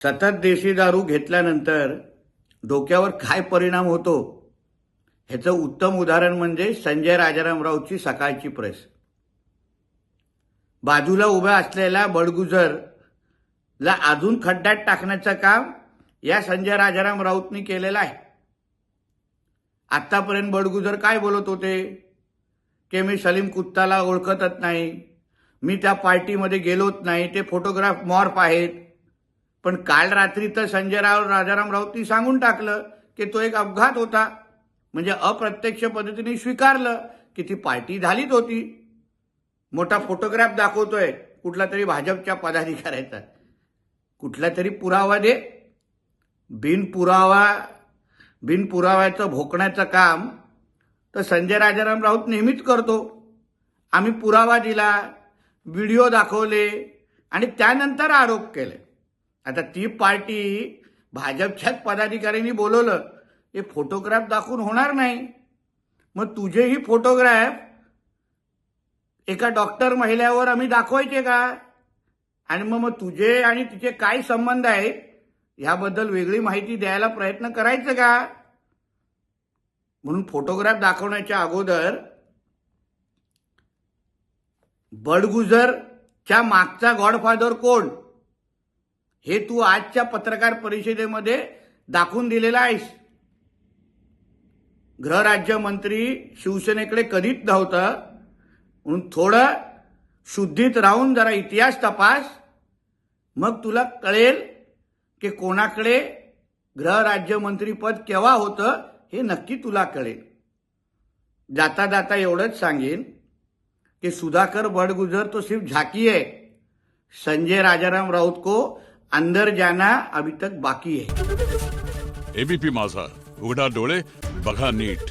सतत देशी दारू घेतल्यानंतर डोक्यावर काय परिणाम होतो ह्याचं उत्तम उदाहरण म्हणजे संजय राजाराम राऊतची सकाळची प्रेस. बाजूला उभ्या असलेल्या बडगुजरला अजून खड्ड्यात टाकण्याचं काम या संजय राजाराम राऊतनी केलेलं आहे. आतापर्यंत बडगुजर काय बोलत होते की मी सलीम कुत्ताला ओळखतच नाही, मी त्या पार्टीमध्ये गेलोच नाही, ते फोटोग्राफ मॉर्फ आहेत. पण काल रात्री तर संजय राजाराम राऊतनी सांगून टाकलं की तो एक अपघात होता. म्हणजे अप्रत्यक्ष पद्धतीने स्वीकारलं की ती पार्टी झालीच होती. मोठा फोटोग्राफ दाखवतोय कुठला तरी भाजपच्या पदाधिकाऱ्याचा. कुठला तरी पुरावा दे. बिनपुराव्याचं भोकण्याचं काम तर संजय राजाराम राऊत नेहमीच करतो. आम्ही पुरावा दिला, व्हिडिओ दाखवले आणि त्यानंतर आरोप केले. आता ती पार्टी भाजपच्याच पदाधिकाऱ्यांनी बोलवलं, हे फोटोग्राफ दाखवून होणार नाही. मग तुझेही फोटोग्राफ एका डॉक्टर महिलेवर आम्ही दाखवायचे का? आणि मग तुझे आणि तिचे काय संबंध आहेत ह्याबद्दल वेगळी माहिती द्यायला प्रयत्न करायचं का? म्हणून फोटोग्राफ दाखवण्याच्या अगोदर बडगुजरच्या मागचा गॉडफादर कोण हे तू आजच्या पत्रकार परिषदेमध्ये दाखवून दिलेला आहेस. गृहराज्यमंत्री शिवसेनेकडे कधीच नव्हतं. म्हणून थोडं शुद्धीत राहून जरा इतिहास तपास, मग तुला कळेल की कोणाकडे गृहराज्यमंत्री पद केव्हा होतं हे नक्की तुला कळेल. जाता जाता एवढंच सांगेन कि सुधाकर बड़गुजर तो सिर्फ झांकी है, संजय राजाराम राउत को अंदर जाना अभी तक बाकी है. एबीपी माझा, उघडा डोळे बघा नीट.